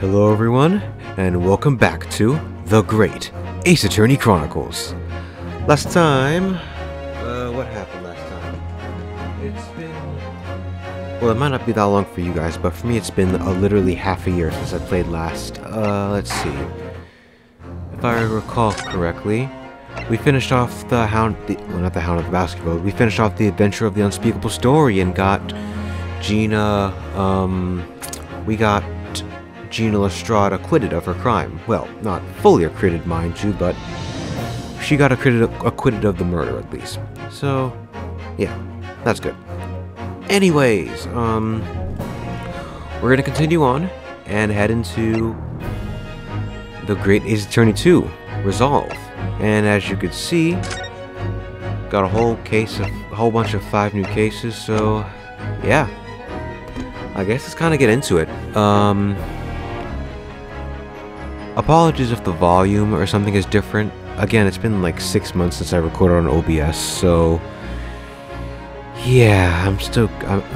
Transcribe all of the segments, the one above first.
Hello everyone, and welcome back to The Great Ace Attorney Chronicles. Last time, what happened last time? It's been... Well, it might not be that long for you guys, but for me it's been literally half a year since I played last. Let's see. If I recall correctly, we finished off the well, not the Hound of the Basketball. We finished off the Adventure of the Unspeakable Story and got Gina, we got Gina Lestrade acquitted of her crime. Well, not fully acquitted, mind you, but she got acquitted of the murder, at least. So, yeah, that's good. Anyways, we're gonna continue on and head into the Great Ace Attorney 2, Resolve. And as you could see, got a whole bunch of 5 new cases, so, yeah. I guess let's kind of get into it. Apologies if the volume or something is different. Again, it's been like 6 months since I recorded on OBS, so yeah,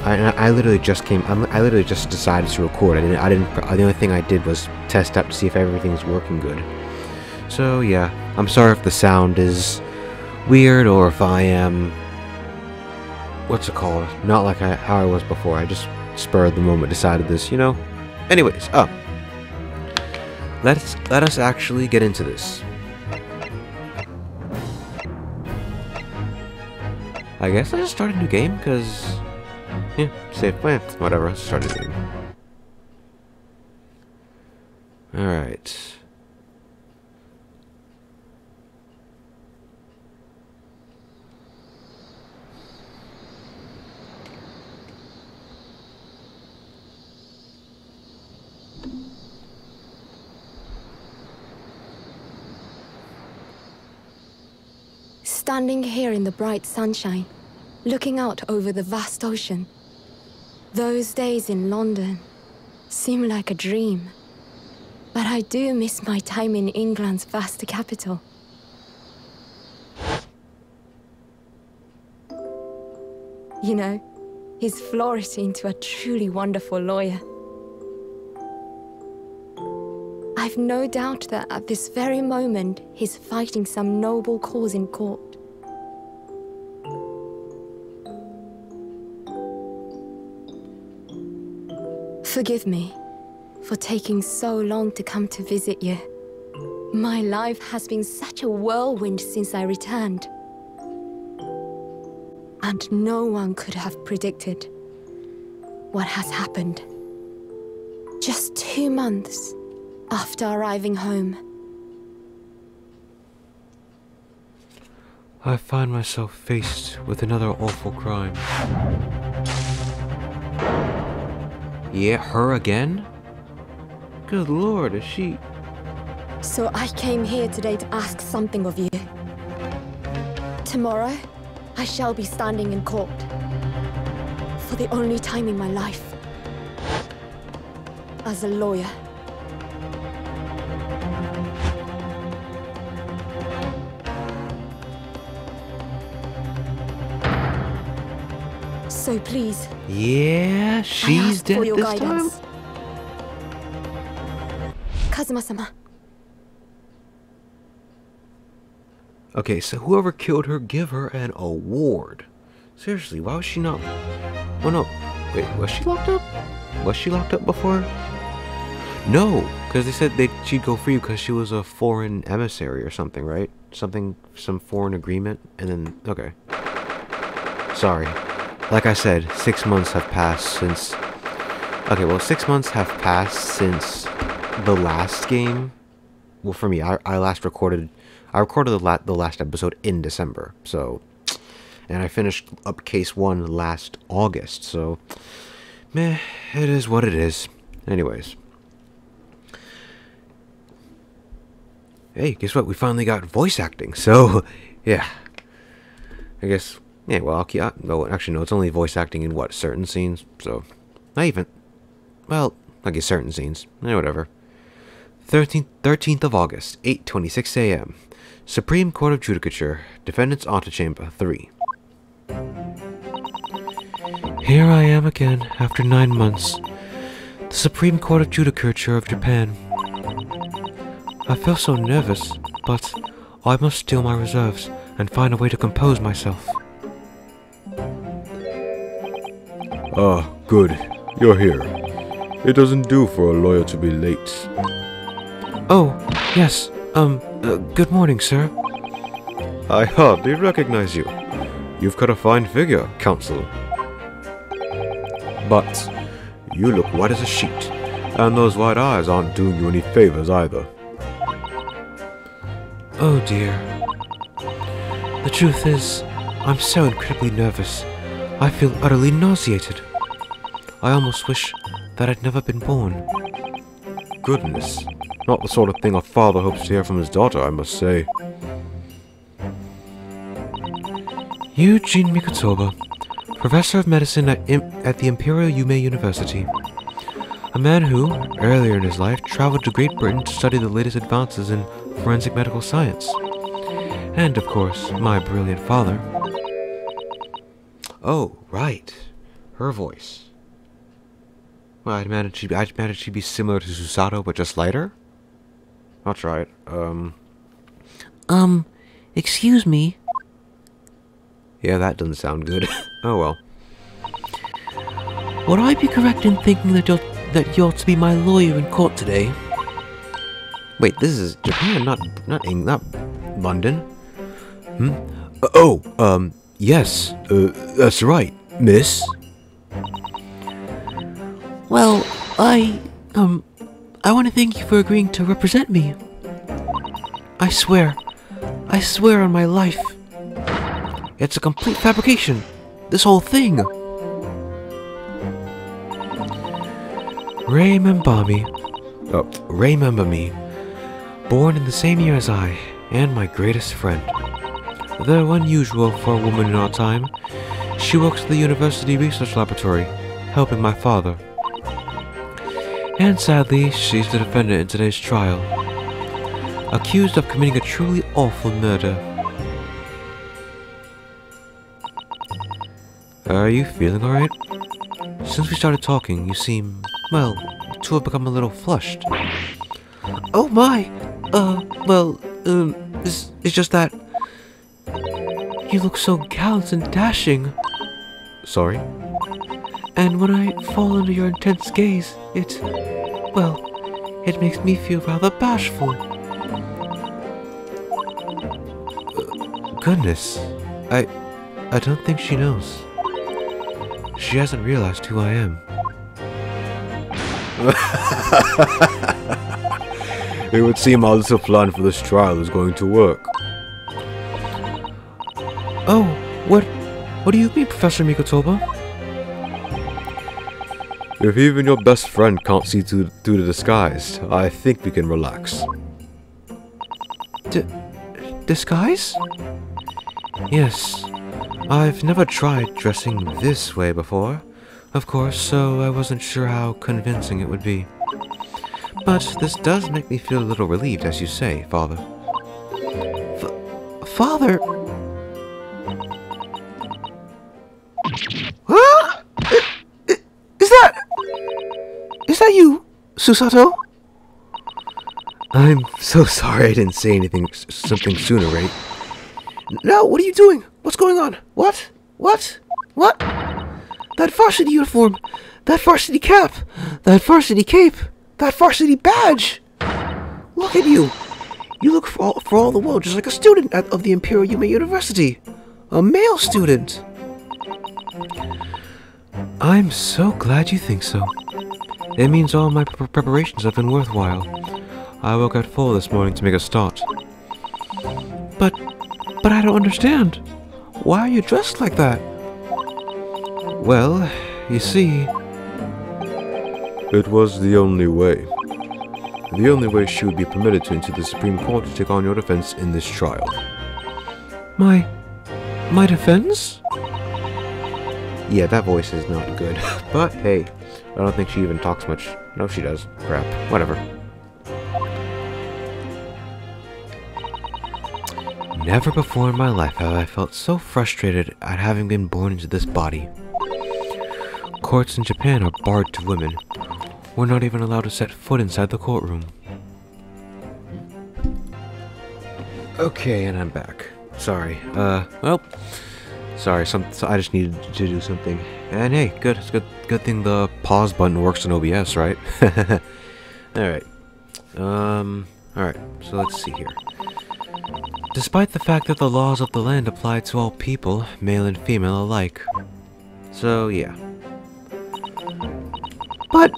I literally just decided to record. The only thing I did was test out to see if everything's working good. So yeah, I'm sorry if the sound is weird or if I am, what's it called? Not like how I was before. I just spur of the moment decided this, you know. Anyways, let us actually get into this. I guess I just start a new game, because, yeah, safe, whatever, let's start a new game. Alright. Standing here in the bright sunshine, looking out over the vast ocean. Those days in London seem like a dream. But I do miss my time in England's vast capital. You know, he's flourished into a truly wonderful lawyer. I've no doubt that at this very moment, he's fighting some noble cause in court. Forgive me for taking so long to come to visit you. My life has been such a whirlwind since I returned. And no one could have predicted what has happened. Just 2 months after arriving home. I find myself faced with another awful crime. Yeah, her again? Good lord, is she... So I came here today to ask something of you. Tomorrow, I shall be standing in court. For the only time in my life. As a lawyer. So please. Yeah, she's dead this time? Kazuma-sama. Okay, so whoever killed her, give her an award. Seriously, why was she not... Oh no, wait, was she locked up? Was she locked up before? No, because they said she'd go free because she was a foreign emissary or something, right? Some foreign agreement, and then, okay. Sorry. Like I said, 6 months have passed since... Okay, well, 6 months have passed since the last game. Well, for me, I recorded the last episode in December, so... And I finished up case 1 last August, so... Meh, it is what it is. Anyways. Hey, guess what? We finally got voice acting, so... Yeah. I guess... Yeah, well, no, actually, no, it's only voice acting in, what, certain scenes, so, not even, well, I guess certain scenes, whatever. 13th of August, 8:26 a.m., Supreme Court of Judicature, Defendant's Antechamber 3. Here I am again, after 9 months. the Supreme Court of Judicature of Japan. I feel so nervous, but I must steel my reserves and find a way to compose myself. Ah, good. You're here. It doesn't do for a lawyer to be late. Oh, yes, good morning, sir. I hardly recognize you. You've got a fine figure, Counsel. But you look white as a sheet, and those white eyes aren't doing you any favors either. Oh dear. The truth is, I'm so incredibly nervous. I feel utterly nauseated. I almost wish that I'd never been born. Goodness. Not the sort of thing a father hopes to hear from his daughter, I must say. Eugene Mikotoba, Professor of Medicine at the Imperial Yume University. A man who, earlier in his life, traveled to Great Britain to study the latest advances in forensic medical science. And, of course, my brilliant father. Oh, right. Her voice. Well, I'd imagine she'd be similar to Susato, but just lighter? That's right. Excuse me? Yeah, that doesn't sound good. Oh well. Would I be correct in thinking that you're to be my lawyer in court today? Wait, this is Japan, not London. Yes. That's right, miss. Well, I want to thank you for agreeing to represent me. I swear on my life. It's a complete fabrication. This whole thing. Remember me. Born in the same year as I, and my greatest friend. Though unusual for a woman in our time, she works at the University Research Laboratory, helping my father. And sadly, she's the defendant in today's trial, accused of committing a truly awful murder. Are you feeling alright? Since we started talking, you seem, well, to have become a little flushed. Oh my! It's just that you look so gallant and dashing. Sorry? And when I fall under your intense gaze, it makes me feel rather bashful. Goodness. I don't think she knows. She hasn't realized who I am. It would seem our little plan for this trial is going to work. Oh, what do you mean, Professor Mikotoba? If even your best friend can't see through the disguise, I think we can relax. Disguise? Yes. I've never tried dressing this way before, of course, so I wasn't sure how convincing it would be. But this does make me feel a little relieved, as you say, Father. Father? Huh? Is that you, Susato? I'm so sorry I didn't say something sooner, right? No, what are you doing? What's going on? What? That varsity uniform! That varsity cap! That varsity cape! That varsity badge! Look at you! You look for all the world just like a student of the Imperial Yume University! A male student! I'm so glad you think so. It means all my preparations have been worthwhile. I woke at 4 this morning to make a start. But I don't understand. Why are you dressed like that? Well, you see... It was the only way. The only way she would be permitted to enter the Supreme Court to take on your defense in this trial. My defense? Yeah, that voice is not good. But hey, I don't think she even talks much. No, she does. Crap. Whatever. Never before in my life have I felt so frustrated at having been born into this body. Courts in Japan are barred to women, We're not even allowed to set foot inside the courtroom. Okay, and I'm back. Sorry. Well, sorry. I just needed to do something. And hey, good. It's good thing the pause button works in OBS, right? All right. All right. So let's see here. Despite the fact that the laws of the land apply to all people, male and female alike. So yeah. But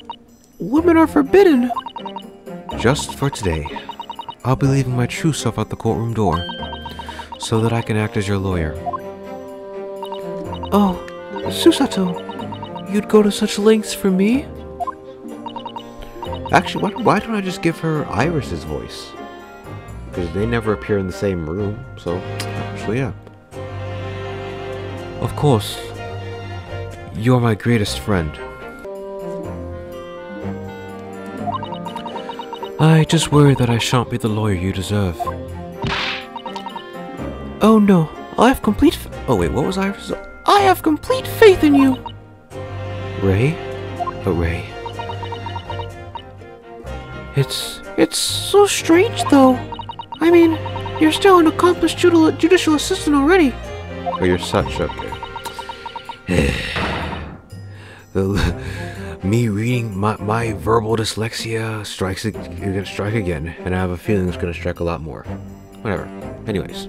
women are forbidden. Just for today, I'll be leaving my true self at the courtroom door, so that I can act as your lawyer. Oh, Susato, you'd go to such lengths for me? Actually, why don't I just give her Iris's voice? Because they never appear in the same room, so actually, yeah. Of course. You're my greatest friend. I just worry that I shan't be the lawyer you deserve. Oh no, I have complete oh wait, what was Iris? I have complete faith in you! Ray? But Ray... It's so strange though. I mean, you're still an accomplished judicial assistant already. Oh, you're such a... Me reading my verbal dyslexia gonna strike again, and I have a feeling it's gonna strike a lot more. Whatever. Anyways.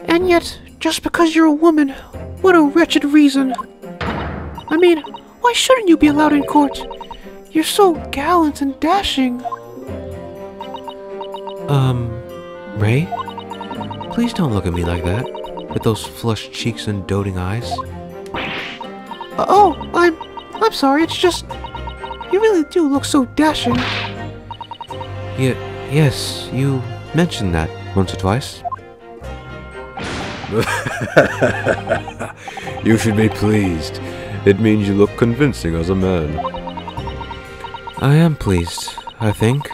And yet, just because you're a woman, what a wretched reason. I mean, why shouldn't you be allowed in court? You're so gallant and dashing. Ray? Please don't look at me like that, with those flushed cheeks and doting eyes. Oh, I'm sorry, it's just... You really do look so dashing. Yes, you mentioned that once or twice. You should be pleased. It means you look convincing as a man. I am pleased, I think.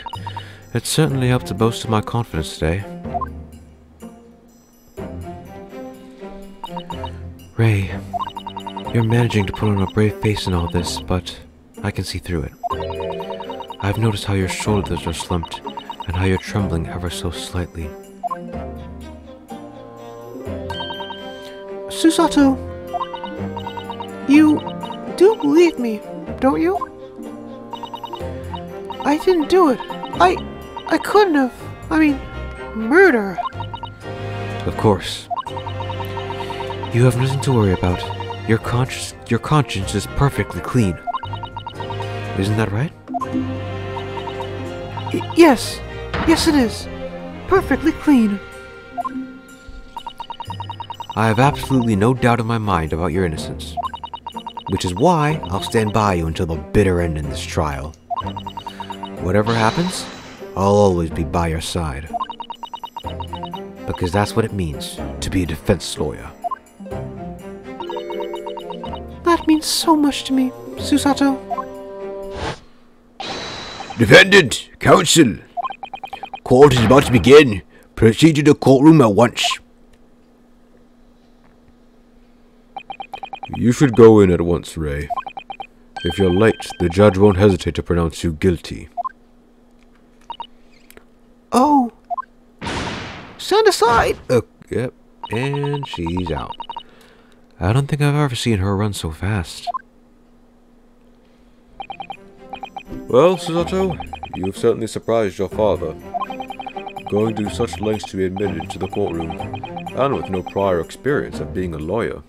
It certainly helped to boast of my confidence today. Ray, you're managing to put on a brave face in all this, but I can see through it. I've noticed how your shoulders are slumped, and how you're trembling ever so slightly. Susato, you do believe me, don't you? I didn't do it. I couldn't have. I mean, murder. Of course. You have nothing to worry about. Your conscience is perfectly clean. Isn't that right? Yes. Yes, it is. Perfectly clean. I have absolutely no doubt in my mind about your innocence. Which is why I'll stand by you until the bitter end in this trial. Whatever happens, I'll always be by your side. Because that's what it means to be a defense lawyer. That means so much to me, Susato. Defendant, counsel. Court is about to begin. Proceed to the courtroom at once. You should go in at once, Ray. If you're late, the judge won't hesitate to pronounce you guilty. Oh! Stand aside! Yep, and she's out. I don't think I've ever seen her run so fast. Well, Susato, you've certainly surprised your father. Going to such lengths to be admitted into the courtroom, and with no prior experience of being a lawyer.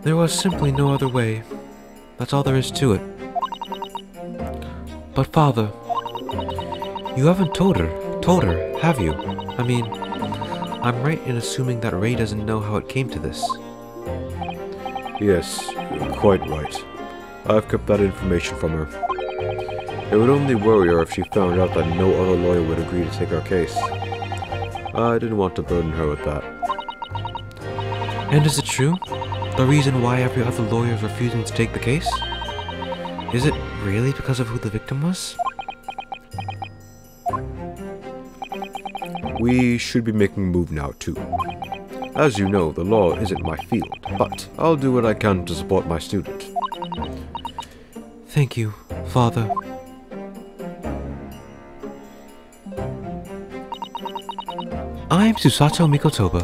There was simply no other way. That's all there is to it. But Father, you haven't told her, have you? I mean, I'm right in assuming that Ray doesn't know how it came to this. Yes, you're quite right. I've kept that information from her. It would only worry her if she found out that no other lawyer would agree to take our case. I didn't want to burden her with that. And is it true? The reason why every other lawyer is refusing to take the case? Is it really because of who the victim was? We should be making a move now, too. As you know, the law isn't my field, but I'll do what I can to support my student. Thank you, Father. I'm Susato Mikotoba,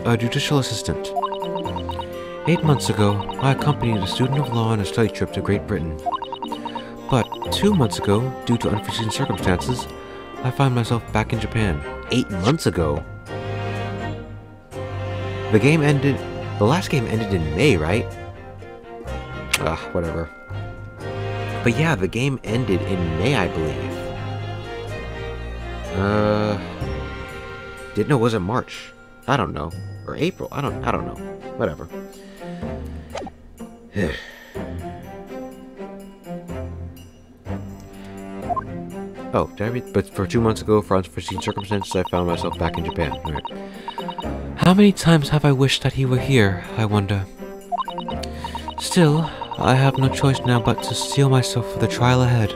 a judicial assistant. 8 months ago, I accompanied a student of law on a study trip to Great Britain. But 2 months ago, due to unforeseen circumstances, I find myself back in Japan. 8 months ago? The last game ended in May, right? Whatever. But yeah, the game ended in May, I believe. Was it March? I don't know. Or April? I don't know. Whatever. Oh, did I read? But for 2 months ago, for unforeseen circumstances, I found myself back in Japan. Alright. How many times have I wished that he were here, I wonder? Still, I have no choice now but to steel myself for the trial ahead.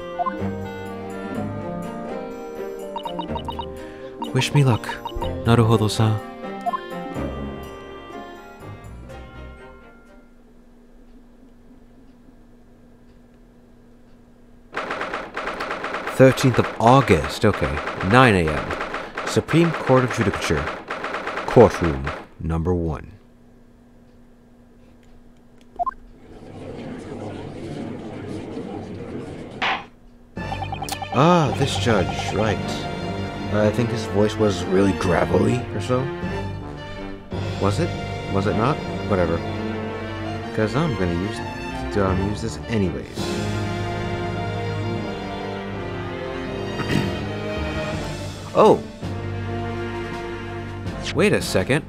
Wish me luck, Naruhodo-san. August 13th, okay, 9 a.m. Supreme Court of Judicature, Courtroom Number 1. Ah, this judge, right. I think his voice was really gravelly or so. Was it? Was it not? Whatever. Because I'm gonna use this anyways. Oh! Wait a second.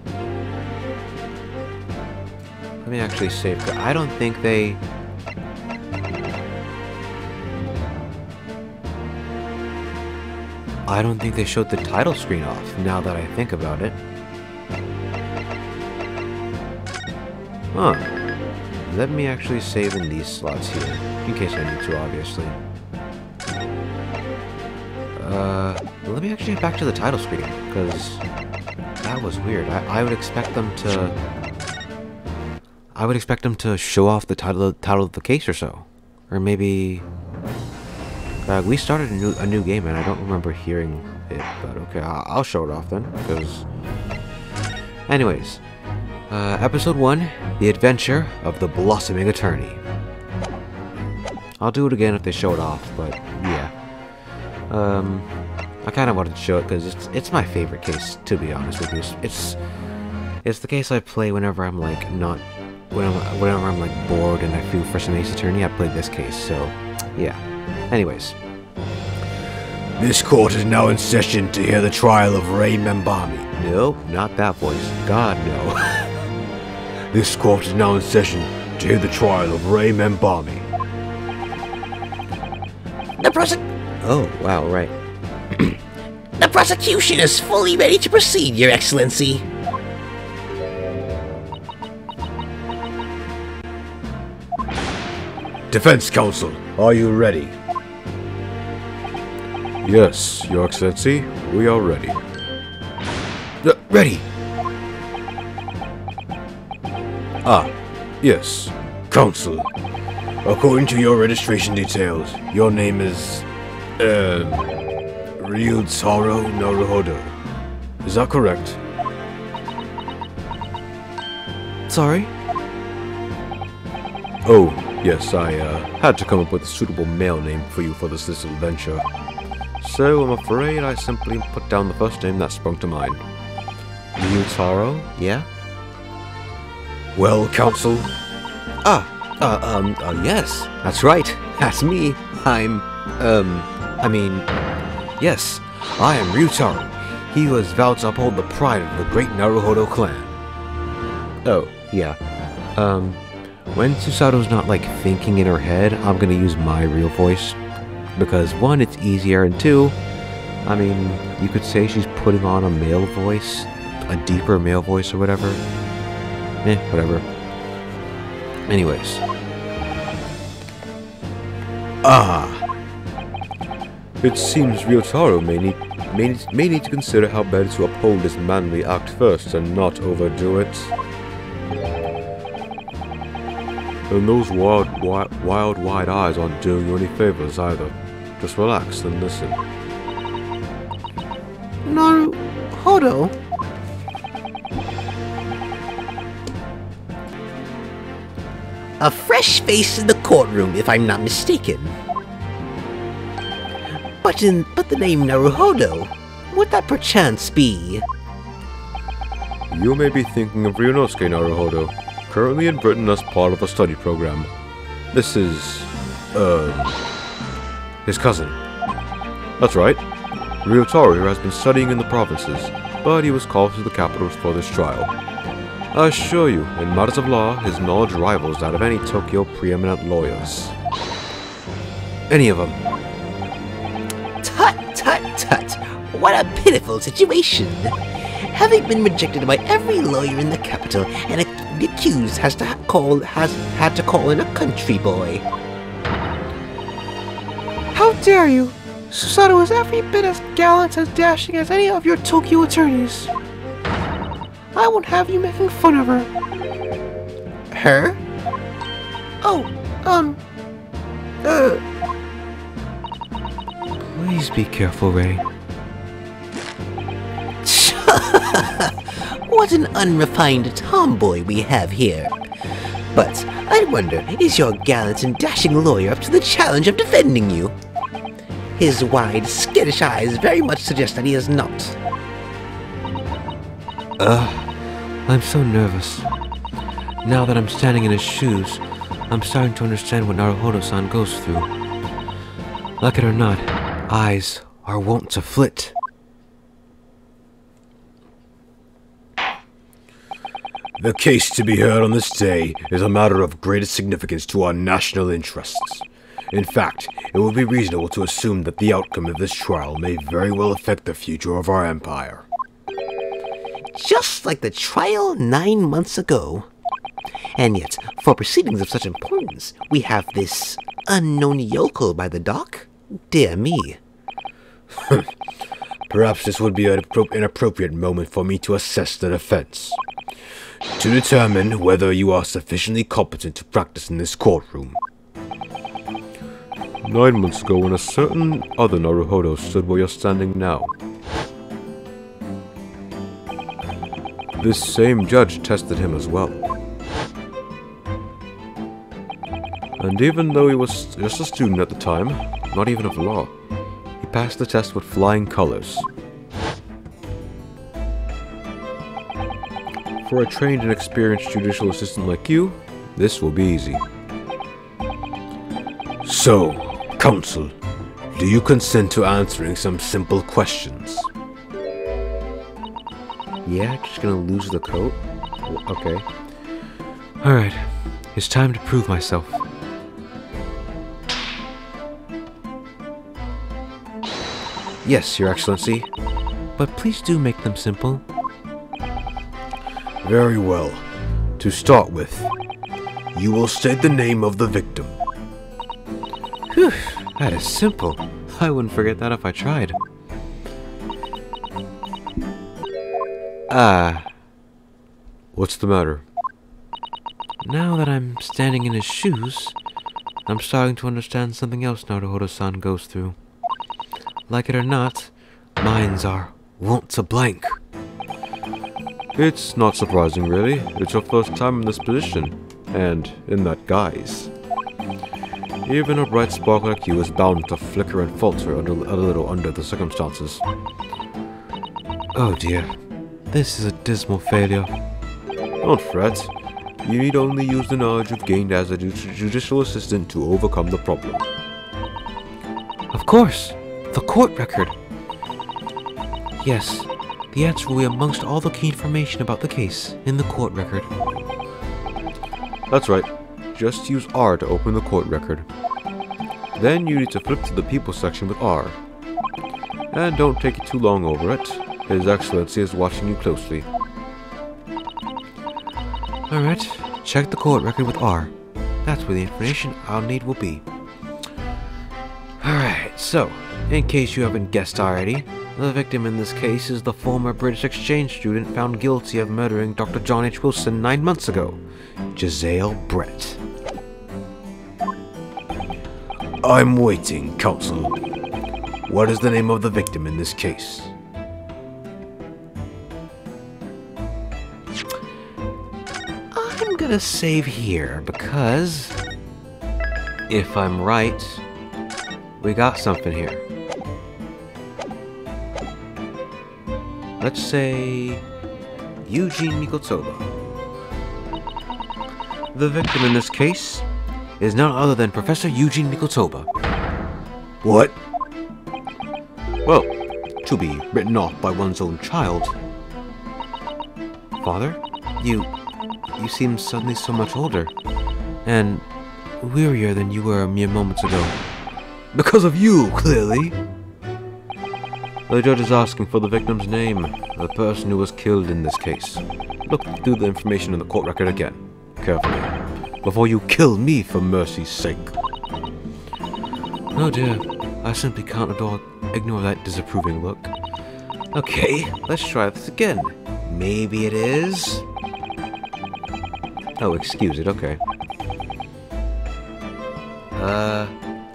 Let me actually save. I don't think they... showed the title screen off, now that I think about it. Huh. Let me actually save in these slots here, in case I need to, obviously. Let me actually get back to the title screen, because that was weird. I would expect them to show off the title of the case or so. Or maybe... we started a new game and I don't remember hearing it, but okay, I'll show it off then, because... Anyways, Episode 1, The Adventure of the Blossoming Attorney. I'll do it again if they show it off, but yeah. I kind of wanted to show it because it's my favorite case, to be honest with you. It's the case I play whenever I'm like whenever I'm like bored and I feel for some Ace Attorney. I play this case, so yeah. Anyways, this court is now in session to hear the trial of Ray Membami. Nope, not that voice. God no. This court is now in session to hear the trial of Ray Membami. Oh wow, right. The prosecution is fully ready to proceed, Your Excellency. Defense counsel, are you ready? Yes, Your Excellency, we are ready. Ready. Yes. Counsel, according to your registration details, your name is, Ryutaro Naruhodo. Is that correct? Sorry? Oh, yes, I had to come up with a suitable male name for you for this little adventure. So I'm afraid I simply put down the first name that sprung to mind. Ryutaro, yeah? Well, counsel? Yes, that's right. That's me. Yes, I am Ryutaro. He who has vowed to uphold the pride of the great Naruhodo clan. Oh, yeah. When Susato's not, like, thinking in her head, I'm gonna use my real voice. Because, one, it's easier, and two, I mean, you could say she's putting on a male voice. A deeper male voice or whatever. Whatever. Anyways. It seems Ryotaro may need to consider how better to uphold this manly act first and not overdo it. And those wild, wide eyes aren't doing you any favors either. Just relax and listen. Naruhodo? A fresh face in the courtroom, if I'm not mistaken. But the name Naruhodo, would that perchance be? You may be thinking of Ryunosuke Naruhodo, currently in Britain as part of a study program. This is, his cousin. That's right. Ryotaro has been studying in the provinces, but he was called to the capitals for this trial. I assure you, in matters of law, his knowledge rivals that of any Tokyo preeminent lawyers. Any of them. Tut, tut, tut. What a pitiful situation. Having been rejected by every lawyer in the capital, and the accused has had to call in a country boy. How dare you! Susato is every bit as gallant and dashing as any of your Tokyo attorneys. I won't have you making fun of her. Her? Oh, Please be careful, Ray. What an unrefined tomboy we have here. But I wonder, is your gallant and dashing lawyer up to the challenge of defending you? His wide, skittish eyes very much suggest that he is not. I'm so nervous. Now that I'm standing in his shoes, I'm starting to understand what Naruhodo-san goes through. Like it or not, eyes are wont to flit. The case to be heard on this day is a matter of greatest significance to our national interests. In fact, it would be reasonable to assume that the outcome of this trial may very well affect the future of our empire. Just like the trial 9 months ago. And yet, for proceedings of such importance, we have this unknown yokel by the dock? Dear me. Perhaps this would be an appropriate moment for me to assess the defense, to determine whether you are sufficiently competent to practice in this courtroom. 9 months ago, when a certain other Naruhodo stood where you're standing now. This same judge tested him as well. And even though he was just a student at the time, not even of law, he passed the test with flying colors. For a trained and experienced judicial assistant like you, this will be easy. So, counsel, do you consent to answering some simple questions? Yeah, just gonna lose the coat? Okay. Alright, it's time to prove myself. Yes, Your Excellency, but please do make them simple. Very well. To start with, you will state the name of the victim. Whew, that is simple. I wouldn't forget that if I tried. What's the matter? Now that I'm standing in his shoes, I'm starting to understand something else Naruhodo-san goes through. Like it or not, minds are wont to blank. It's not surprising, really. It's your first time in this position, and in that guise. Even a bright spark like you is bound to flicker and falter a little under the circumstances. Oh dear, this is a dismal failure. Don't fret. You need only use the knowledge you've gained as a judicial assistant to overcome the problem. Of course, the court record. Yes, the answer will be amongst all the key information about the case in the court record. That's right. Just use R to open the court record. Then you need to flip to the people section with R. And don't take it too long over it. His Excellency is watching you closely. Alright, check the court record with R. That's where the information I'll need will be. Alright, so, in case you haven't guessed already, the victim in this case is the former British exchange student found guilty of murdering Dr. John H. Wilson 9 months ago, Giselle Brett. I'm waiting, Counsel. What is the name of the victim in this case? I'm gonna save here because if I'm right, we got something here. Let's say Eugene Mikotoba. The victim in this case is none other than Professor Eugene Mikotoba. What? Well, to be written off by one's own child. Father, you seem suddenly so much older, and wearier than you were a mere moments ago. Because of you, clearly. The judge is asking for the victim's name, the person who was killed in this case. Look through the information in the court record again, carefully, before you kill me for mercy's sake. Oh dear, I simply can't ignore that disapproving look. Okay, let's try this again. Maybe it is... Oh, excuse it, okay.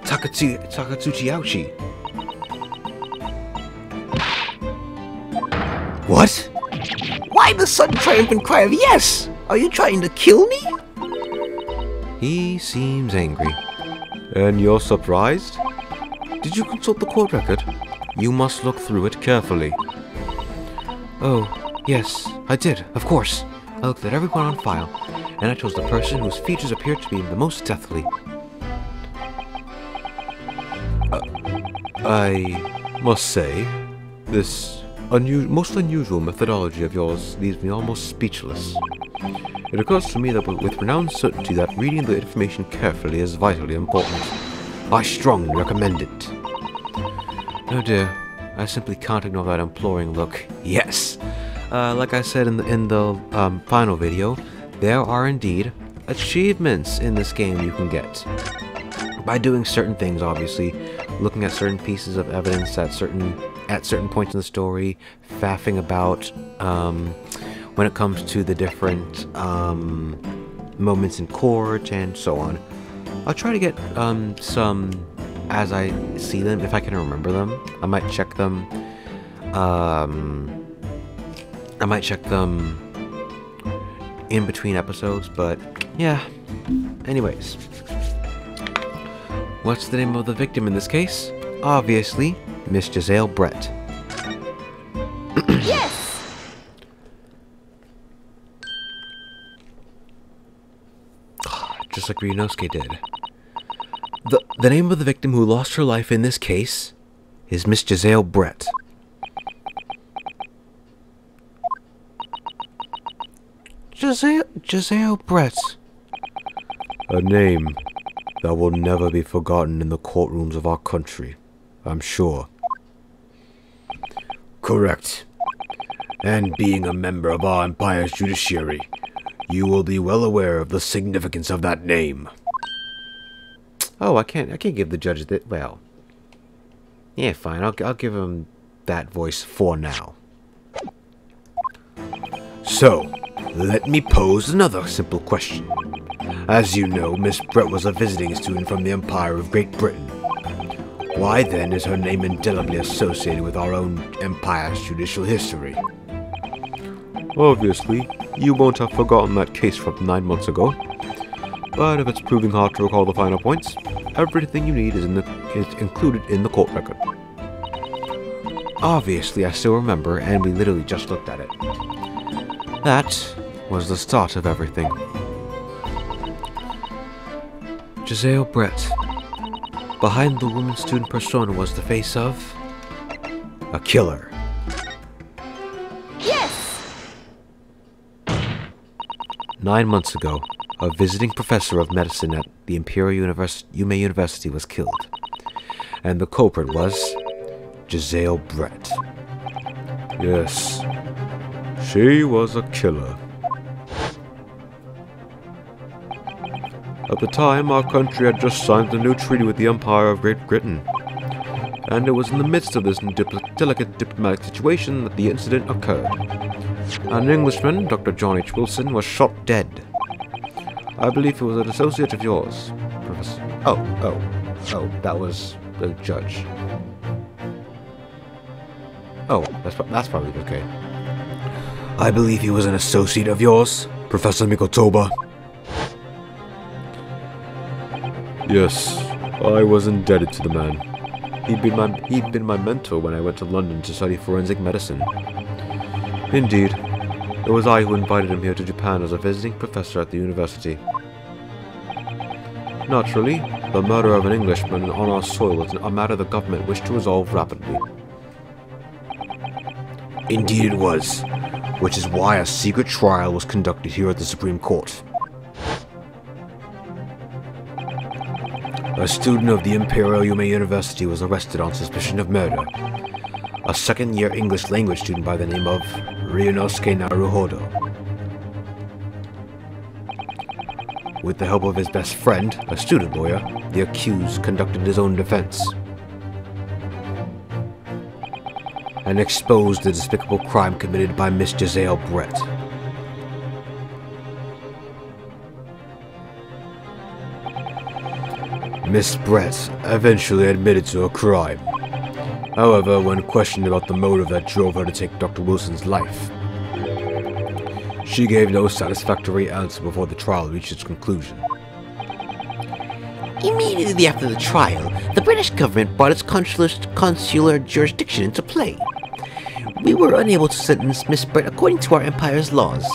Takatsuchi Ouchi. What? Why the sudden triumphant cry of yes? Are you trying to kill me? He seems angry. And you're surprised? Did you consult the court record? You must look through it carefully. Oh, yes, I did, of course. I looked at everyone on file, and I chose the person whose features appeared to be the most deathly. I must say, this most unusual methodology of yours leaves me almost speechless. It occurs to me that with pronounced certainty that reading the information carefully is vitally important. I strongly recommend it. Oh dear, I simply can't ignore that imploring look. Yes! Like I said in the final video, there are indeed achievements in this game you can get. By doing certain things, obviously, looking at certain pieces of evidence at certain points in the story, faffing about when it comes to the different moments in court and so on. I'll try to get some as I see them, if I can remember them. I might check them. I might check them in between episodes, but yeah. Anyways. What's the name of the victim in this case? Obviously, Miss Giselle Brett. Yes! Just like Ryunosuke did. The name of the victim who lost her life in this case is Miss Giselle Brett. Giselle Brett. A name that will never be forgotten in the courtrooms of our country, I'm sure. Correct. And being a member of our empire's judiciary, you will be well aware of the significance of that name. Oh, I can't give the judge that. Well, yeah, fine. I'll give him that voice for now. So, let me pose another simple question. As you know, Miss Brett was a visiting student from the Empire of Great Britain. Why then is her name indelibly associated with our own empire's judicial history? Obviously, you won't have forgotten that case from 9 months ago. But if it's proving hard to recall the finer points, everything you need is included in the court record. Obviously, I still remember, and we literally just looked at it. That was the start of everything. Giselle Brett. Behind the woman student persona was the face of a killer. Yes! 9 months ago, a visiting professor of medicine at the Imperial Yume University was killed. And the culprit was Giselle Brett. Yes, she was a killer. At the time, our country had just signed a new treaty with the Empire of Great Britain. And it was in the midst of this delicate diplomatic situation that the incident occurred. An Englishman, Dr. John H. Wilson, was shot dead. I believe he was an associate of yours, Professor. Oh, that was the judge. Oh, that's probably okay. I believe he was an associate of yours, Professor Mikotoba. Yes, I was indebted to the man. He'd been my mentor when I went to London to study forensic medicine. Indeed, it was I who invited him here to Japan as a visiting professor at the university. Naturally, the murder of an Englishman on our soil was a matter the government wished to resolve rapidly. Indeed it was, which is why a secret trial was conducted here at the Supreme Court. A student of the Imperial Yume University was arrested on suspicion of murder. A second-year English language student by the name of Ryunosuke Naruhodo. With the help of his best friend, a student lawyer, the accused conducted his own defense and exposed the despicable crime committed by Miss Giselle Brett. Miss Brett eventually admitted to her crime. However, when questioned about the motive that drove her to take Dr. Wilson's life, she gave no satisfactory answer before the trial reached its conclusion. Immediately after the trial, the British government brought its consular jurisdiction into play. We were unable to sentence Miss Brett according to our empire's laws.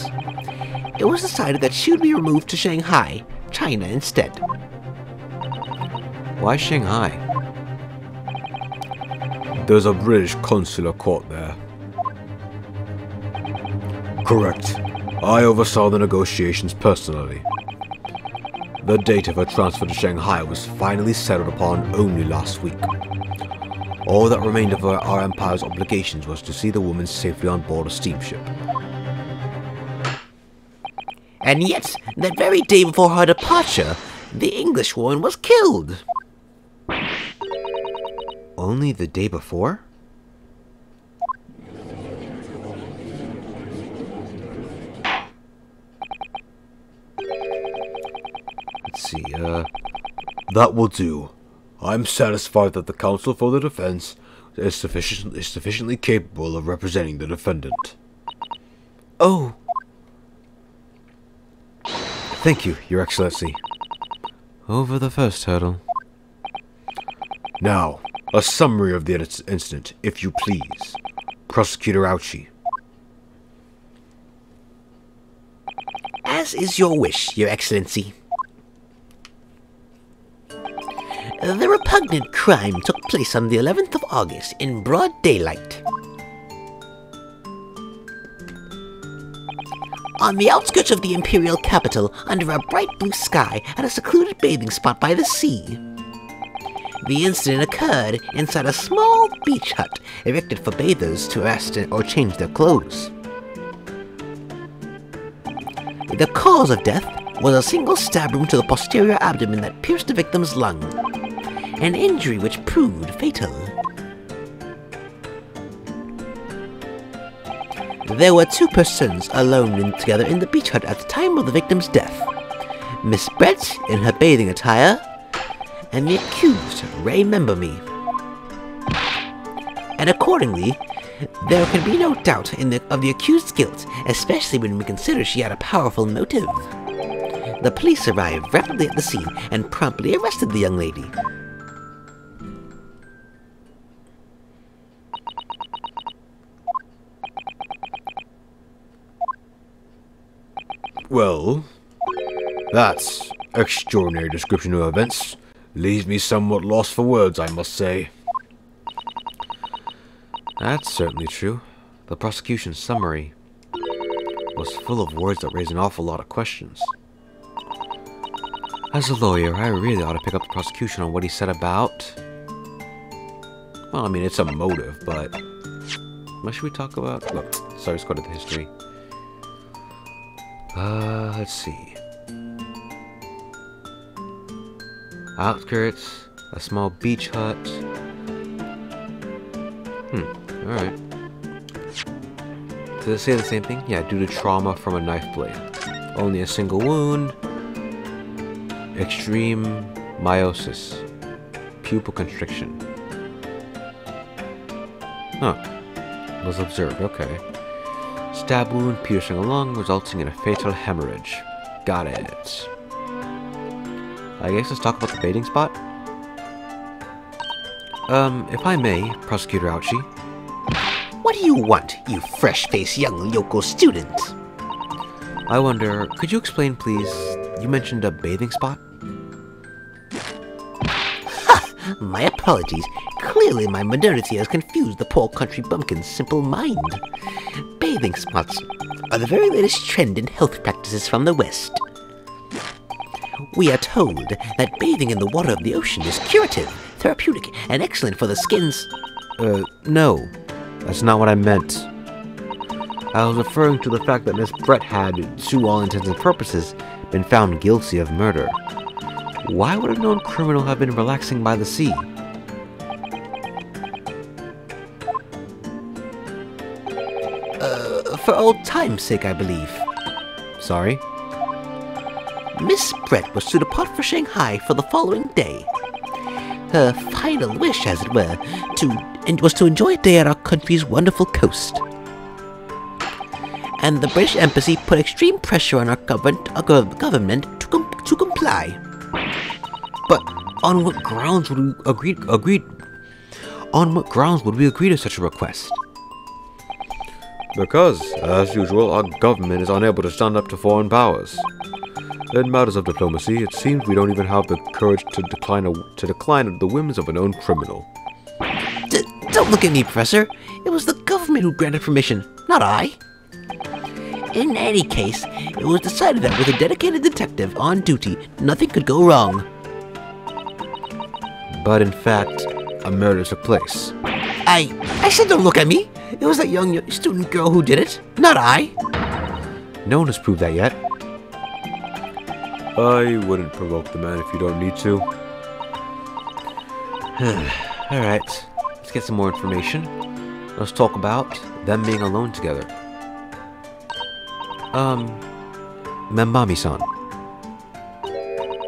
It was decided that she would be removed to Shanghai, China instead. Why Shanghai? There's a British consular court there. Correct. I oversaw the negotiations personally. The date of her transfer to Shanghai was finally settled upon only last week. All that remained of our empire's obligations was to see the woman safely on board a steamship. And yet, that very day before her departure, the Englishwoman was killed. Only the day before? Let's see, that will do. I'm satisfied that the counsel for the defense is sufficiently capable of representing the defendant. Oh! Thank you, Your Excellency. Over the first hurdle. Now, a summary of the incident, if you please. Prosecutor Ouchie. As is your wish, Your Excellency. The repugnant crime took place on the 11th of August in broad daylight. On the outskirts of the imperial capital, under a bright blue sky, at a secluded bathing spot by the sea. The incident occurred inside a small beach hut erected for bathers to rest or change their clothes. The cause of death was a single stab wound to the posterior abdomen that pierced the victim's lung, an injury which proved fatal. There were two persons alone together in the beach hut at the time of the victim's death. Miss Brett in her bathing attire, and the accused, Ray Memberme. And accordingly, there can be no doubt of the accused's guilt, especially when we consider she had a powerful motive. The police arrived rapidly at the scene and promptly arrested the young lady. Well, that's extraordinary description of events. Leaves me somewhat lost for words, I must say. That's certainly true. The prosecution's summary was full of words that raised an awful lot of questions. As a lawyer, I really ought to pick up the prosecution on what he said about... Well, I mean, it's a motive, but... What should we talk about? Look, sorry, let's go to the history. Let's see. Outskirts, a small beach hut. Alright. Does it say the same thing? Yeah, due to trauma from a knife blade. Only a single wound. Extreme meiosis. pupil constriction. Huh. Was observed, okay. Stab wound piercing a lung, resulting in a fatal hemorrhage. Got it. I guess let's talk about the bathing spot. If I may, Prosecutor Ouchie. What do you want, you fresh-faced young local student? I wonder, could you explain, please? You mentioned a bathing spot? Ha! My apologies. Clearly my modernity has confused the poor country bumpkin's simple mind. Bathing spots are the very latest trend in health practices from the West. We are told that bathing in the water of the ocean is curative, therapeutic, and excellent for the skin's... No. That's not what I meant. I was referring to the fact that Miss Brett had, to all intents and purposes, been found guilty of murder. Why would a known criminal have been relaxing by the sea? For old time's sake, I believe. Sorry? Miss Brett was to depart for Shanghai for the following day. Her final wish, as it were, was to enjoy a day at our country's wonderful coast. And the British Embassy put extreme pressure on our government to comply. But on what grounds would we agree to such a request? Because, as usual, our government is unable to stand up to foreign powers. In matters of diplomacy, it seems we don't even have the courage to decline at the whims of a known criminal. Don't look at me, Professor. It was the government who granted permission, not I. In any case, it was decided that with a dedicated detective on duty, nothing could go wrong. But in fact, a murder took place. I said don't look at me. It was that young student girl who did it, not I. No one has proved that yet. I wouldn't provoke the man if you don't need to. Alright, let's get some more information. Let's talk about them being alone together. Membami-san.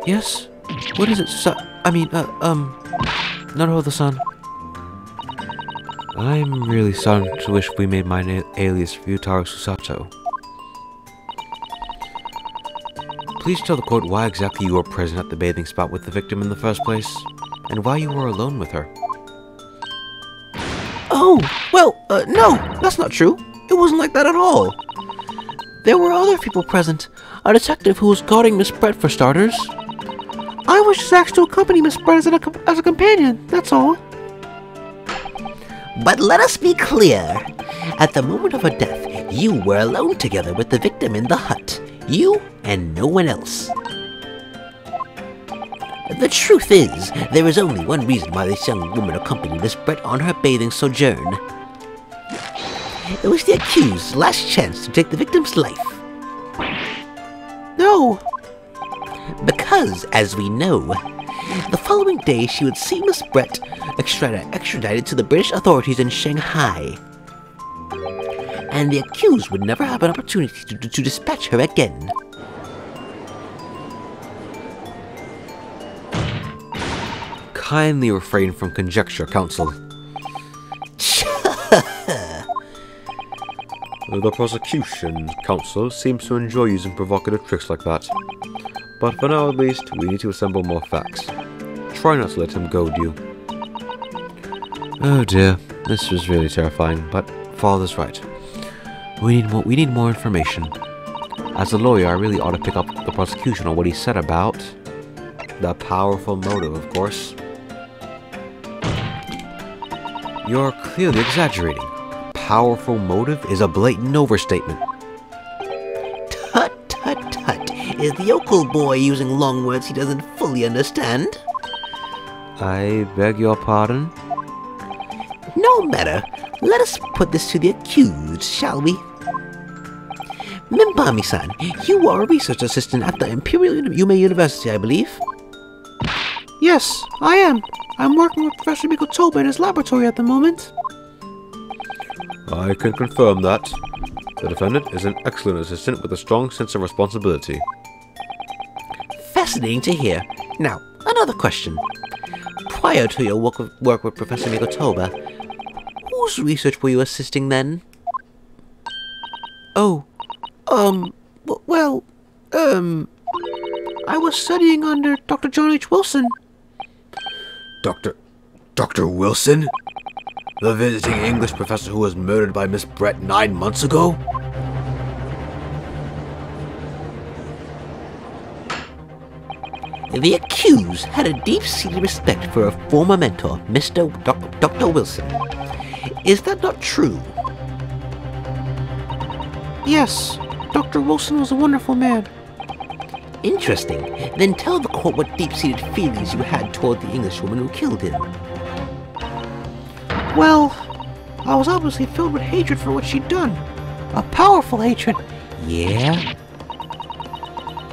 Yes? What is it, Naruhodo-san. I'm really starting to wish we made my alias Ryutaro Susato. Please tell the court why exactly you were present at the bathing spot with the victim in the first place, and why you were alone with her. Oh, well, no, that's not true. It wasn't like that at all. There were other people present. A detective who was guarding Miss Brett, for starters. I was just asked to accompany Miss Brett as a companion, that's all. But let us be clear. At the moment of her death, you were alone together with the victim in the hut. You and no one else. The truth is, there is only one reason why this young woman accompanied Miss Brett on her bathing sojourn. It was the accused's last chance to take the victim's life. No! Because, as we know, the following day she would see Miss Brett extradited to the British authorities in Shanghai. And the accused would never have an opportunity to dispatch her again. Kindly refrain from conjecture, counsel. The prosecution counsel seems to enjoy using provocative tricks like that. But for now at least, we need to assemble more facts. Try not to let him goad you. Oh dear, this was really terrifying, but Father's right. We need more information. As a lawyer, I really ought to pick up the prosecution on what he said about the powerful motive, of course. You're clearly exaggerating. Powerful motive is a blatant overstatement. Tut, tut, tut. Is the yokel boy using long words he doesn't fully understand? I beg your pardon? No matter. Let us put this to the accused, shall we? Membami-san, you are a research assistant at the Imperial Yume University, I believe? Yes, I am. I'm working with Professor Mikotoba in his laboratory at the moment. I can confirm that. The defendant is an excellent assistant with a strong sense of responsibility. Fascinating to hear. Now, another question. prior to your work with Professor Mikotoba, whose research were you assisting then? Oh, well, I was studying under Dr. John H. Wilson. Dr. Wilson? The visiting English professor who was murdered by Miss Brett 9 months ago? The accused had a deep-seated respect for her former mentor, Dr. Wilson. Is that not true? Yes, Dr. Wilson was a wonderful man. Interesting. Then tell the court what deep-seated feelings you had toward the Englishwoman who killed him. Well, I was obviously filled with hatred for what she'd done. A powerful hatred. Yeah?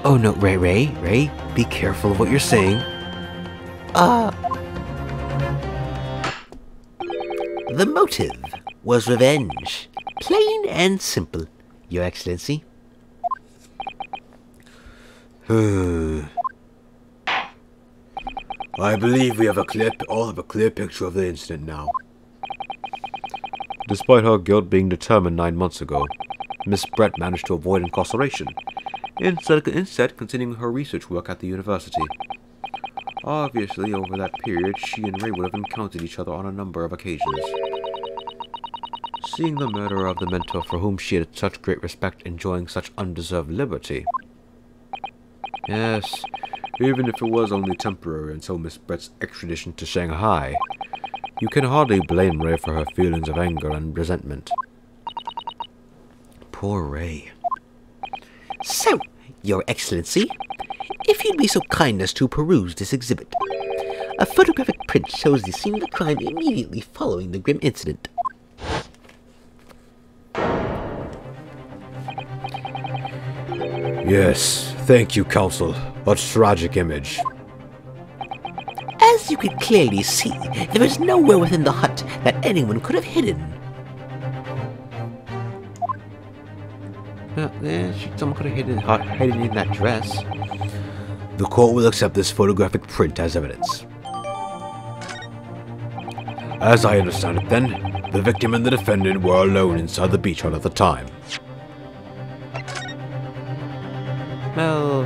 Oh no, Ray, be careful of what you're saying. The motive was revenge. Plain and simple, Your Excellency. I believe we have all have a clear picture of the incident now. Despite her guilt being determined 9 months ago, Miss Brett managed to avoid incarceration, instead continuing her research work at the university. Obviously, over that period, she and Ray would have encountered each other on a number of occasions. Seeing the murderer of the mentor for whom she had such great respect enjoying such undeserved liberty. Yes, even if it was only temporary until Miss Brett's extradition to Shanghai, you can hardly blame Ray for her feelings of anger and resentment. Poor Ray. So, Your Excellency, if you'd be so kind as to peruse this exhibit. A photographic print shows the scene of the crime immediately following the grim incident. Yes, thank you, Counsel. A tragic image. As you can clearly see, there is nowhere within the hut that anyone could have hidden. Someone could have hidden in that dress. The court will accept this photographic print as evidence. As I understand it then, the victim and the defendant were alone inside the beach hut at the time. Well,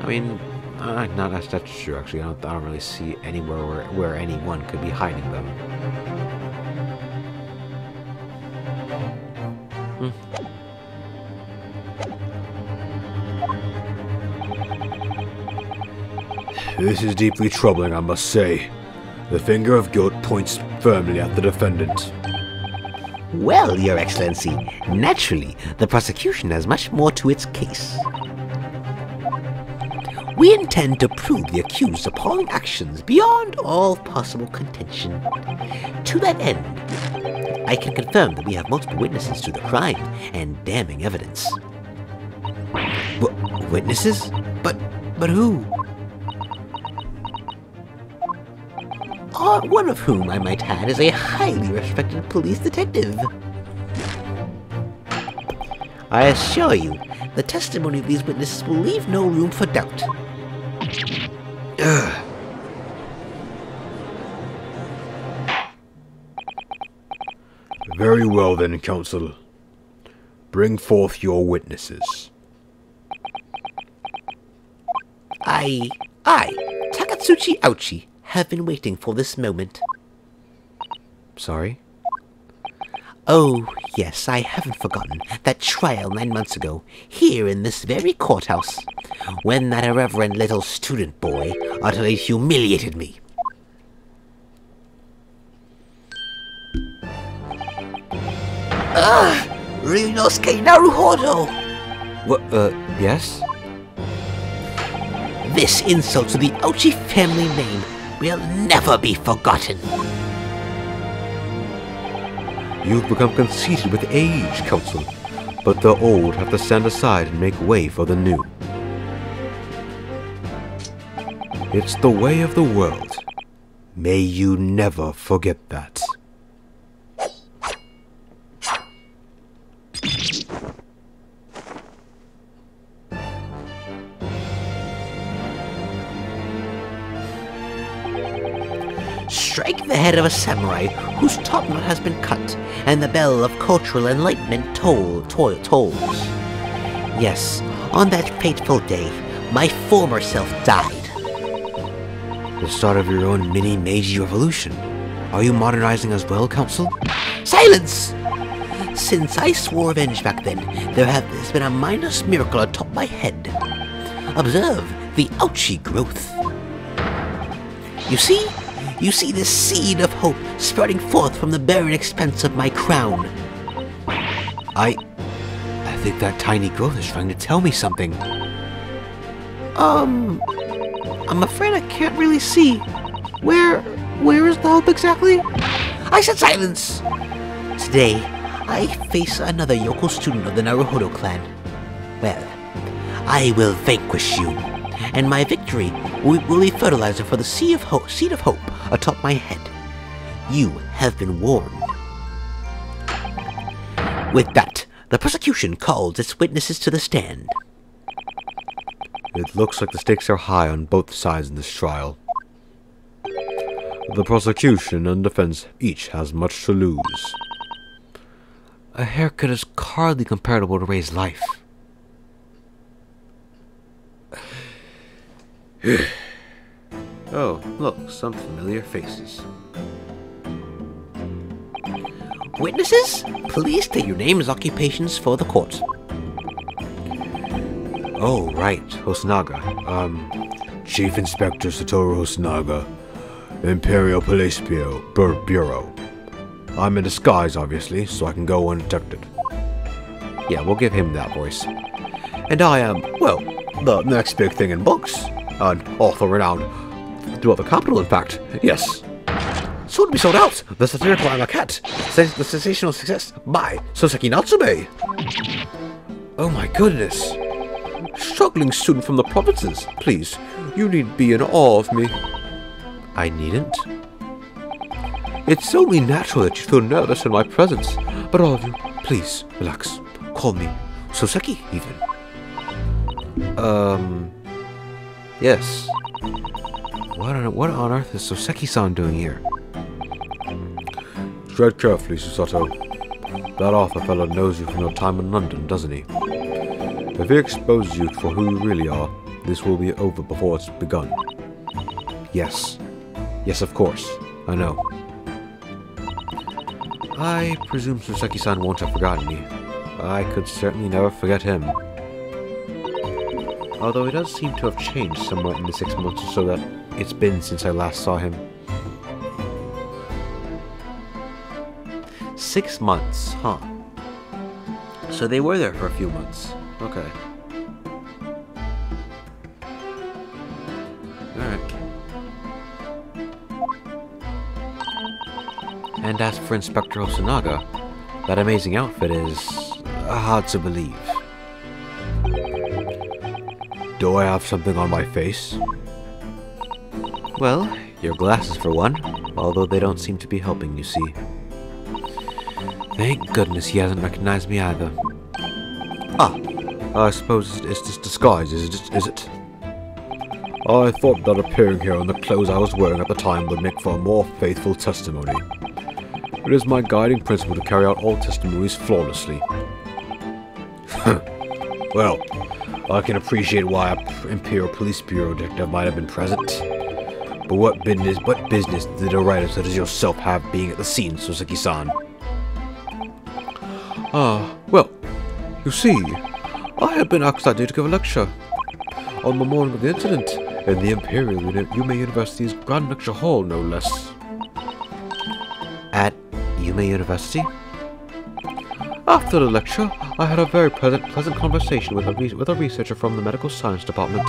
I mean, no, that's true. Actually, I don't really see anywhere where anyone could be hiding them. This is deeply troubling, I must say. The finger of guilt points firmly at the defendant. Well, Your Excellency, naturally, the prosecution has much more to its case. We intend to prove the accused's appalling actions beyond all possible contention. To that end, I can confirm that we have multiple witnesses to the crime and damning evidence. Witnesses? But who? One of whom, I might add, is a highly respected police detective. I assure you, the testimony of these witnesses will leave no room for doubt. Very well then, Counsel. Bring forth your witnesses. I, Takatsuchi Ouchi, have been waiting for this moment. Sorry? Oh, yes, I haven't forgotten that trial 9 months ago, here in this very courthouse, when that irreverent little student boy utterly humiliated me. Ryunosuke Naruhodo! What, yes? This insult to the Ouchi family name will never be forgotten. You've become conceited with age, Counsel, but the old have to stand aside and make way for the new. It's the way of the world. May you never forget that. head of a samurai whose top knot has been cut, and the bell of cultural enlightenment tolls. Yes, on that fateful day, my former self died. The start of your own mini Meiji revolution. Are you modernizing as well, Council? Silence! Since I swore revenge back then, there's been a minor miracle atop my head. Observe the ouchy growth. You see this seed of hope sprouting forth from the barren expanse of my crown. I think that tiny growth is trying to tell me something. I'm afraid I can't really see. Where is the hope exactly? I said silence! Today, I face another yokel student of the Naruhodo clan. Well, I will vanquish you, and my victory will be fertilizer for the seed of hope atop my head. You have been warned. With that, the prosecution calls its witnesses to the stand. It looks like the stakes are high on both sides in this trial. The prosecution and defense each has much to lose. A haircut is hardly comparable to Ray's life. Oh, look, some familiar faces. Witnesses, please state your names and occupations for the court. Oh, right, Hosonaga. Chief Inspector Satoru Hosonaga, Imperial Police Bureau. I'm in disguise, obviously, so I can go undetected. Yeah, we'll give him that voice. And I am, well, the next big thing in books. An author renowned throughout the capital, in fact. Yes. Soon to be sold out. The satirical I'm a cat. The sensational success by Soseki Natsume. Oh my goodness. Struggling student from the provinces. Please, you need be in awe of me. I needn't. It's only natural that you feel nervous in my presence. But all of you, please, relax. Call me Soseki, even. Yes. What on earth is Soseki-san doing here? Tread carefully, Susato. That author fellow knows you from your time in London, doesn't he? If he exposes you for who you really are, this will be over before it's begun. Yes. Yes, of course. I know. I presume Soseki-san won't have forgotten me. I could certainly never forget him. Although he does seem to have changed somewhat in the 6 months or so that it's been since I last saw him. 6 months, huh? So they were there for a few months. Okay. Alright. And as for Inspector Hosonaga, that amazing outfit is hard to believe. Do I have something on my face? Well, your glasses for one, although they don't seem to be helping, you see. Thank goodness he hasn't recognized me either. Ah, I suppose it's just disguise, is it? I thought that appearing here in the clothes I was wearing at the time would make for a more faithful testimony. It is my guiding principle to carry out all testimonies flawlessly. Well, I can appreciate why an Imperial Police Bureau detective might have been present. But what business did a writer such as yourself have being at the scene, Soseki-san? Well, you see, I had been asked that day to give a lecture on the morning of the incident in the Imperial Yume University's Grand Lecture Hall, no less. At Yume University? After the lecture, I had a very pleasant conversation with a researcher from the Medical Science Department.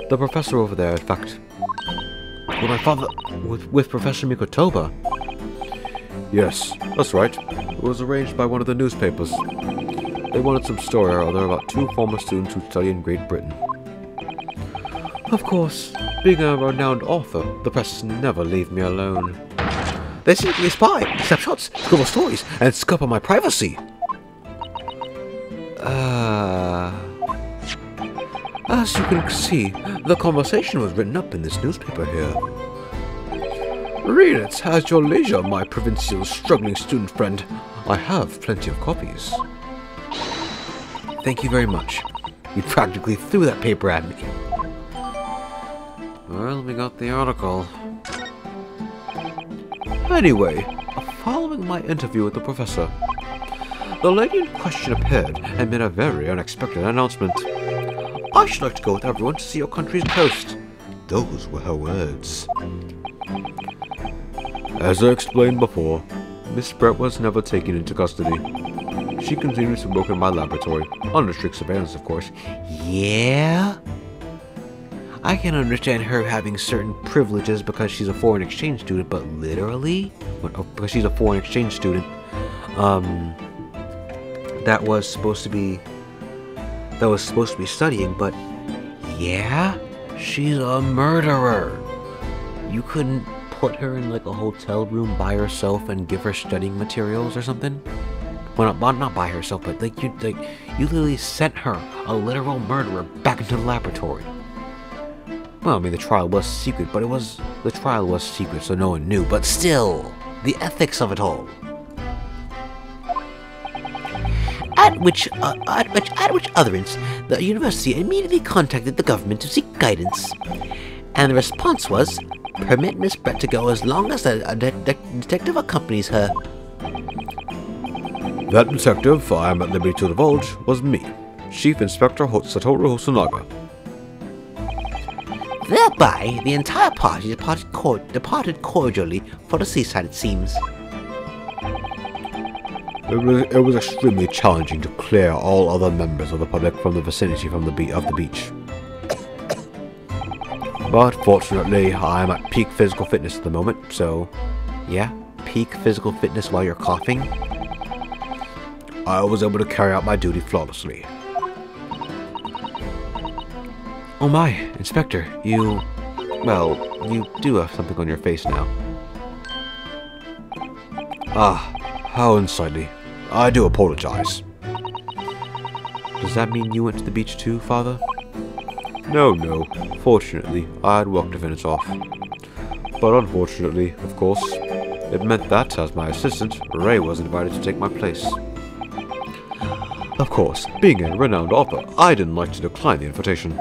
The professor over there, in fact. With Professor Mikotoba. Yes, that's right. It was arranged by one of the newspapers. They wanted some story or other about 2 former students who study in Great Britain. Of course, being a renowned author, the press never leave me alone. They simply spy, snap shots, scribble stories, and scope on my privacy. As you can see, the conversation was written up in this newspaper here. Read it at your leisure, my provincial struggling student friend. I have plenty of copies. Thank you very much. You practically threw that paper at me. Well, we got the article. Anyway, following my interview with the professor, the lady in question appeared and made a very unexpected announcement. I should like to go with everyone to see your country's coast. Those were her words. As I explained before, Miss Brett was never taken into custody. She continues to work in my laboratory, under strict surveillance, of course. Yeah? I can understand her having certain privileges because she's a foreign exchange student, but literally? Because she's a foreign exchange student, that was supposed to be studying, but Yeah? She's a murderer. you couldn't put her in like a hotel room by herself and give her studying materials or something? Well, not by herself, but you literally sent her, a literal murderer, back into the laboratory. Well, I mean, the trial was secret, so no one knew. But still, the ethics of it all. At which utterance, the university immediately contacted the government to seek guidance. And the response was, permit Miss Brett to go as long as a detective accompanies her. That detective I am at liberty to divulge was me, Chief Inspector Satoru Hosonaga. Thereby, the entire party departed cordially for the seaside, it seems. It was extremely challenging to clear all other members of the public from the vicinity of the beach. But fortunately, I am at peak physical fitness at the moment, so Yeah? Peak physical fitness while you're coughing? I was able to carry out my duty flawlessly. Oh my, Inspector, you do have something on your face now. Ah, how unsightly. I do apologize. Does that mean you went to the beach too, Father? No. Fortunately, I had work to finish off. But unfortunately, of course, it meant that, as my assistant, Ray was invited to take my place. Of course, being a renowned author, I didn't like to decline the invitation.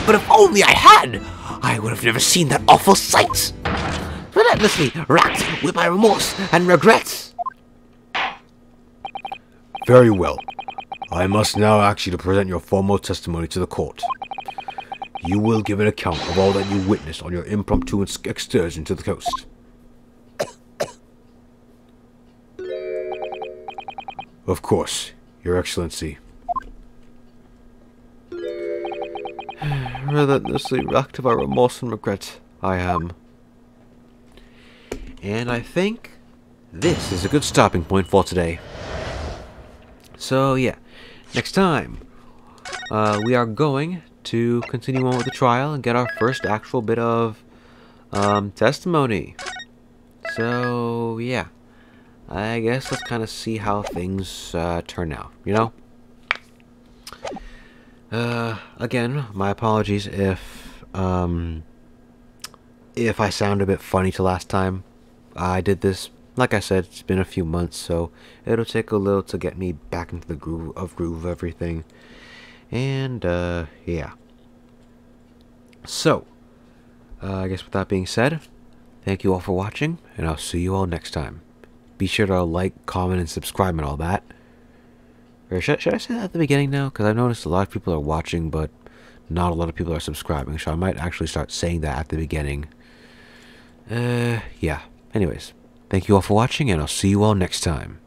But if only I had, I would have never seen that awful sight. Relentlessly racked with my remorse and regrets. Very well. I must now ask you to present your formal testimony to the court. You will give an account of all that you witnessed on your impromptu excursion to the coast. Of course, Your Excellency. Relentlessly racked by remorse and regret, I am. And I think this is a good stopping point for today. So yeah, next time we are going to continue on with the trial and get our first actual bit of testimony. So yeah, I guess let's kind of see how things turn out, you know? Again, my apologies if I sound a bit funny to last time I did this. Like I said, it's been a few months, so it'll take a little to get me back into the groove of everything. And, yeah. So, I guess with that being said, thank you all for watching, and I'll see you all next time. Be sure to like, comment, and subscribe and all that. Or should I say that at the beginning now? Because I've noticed a lot of people are watching, but not a lot of people are subscribing, so I might actually start saying that at the beginning. Yeah. Anyways, thank you all for watching, and I'll see you all next time.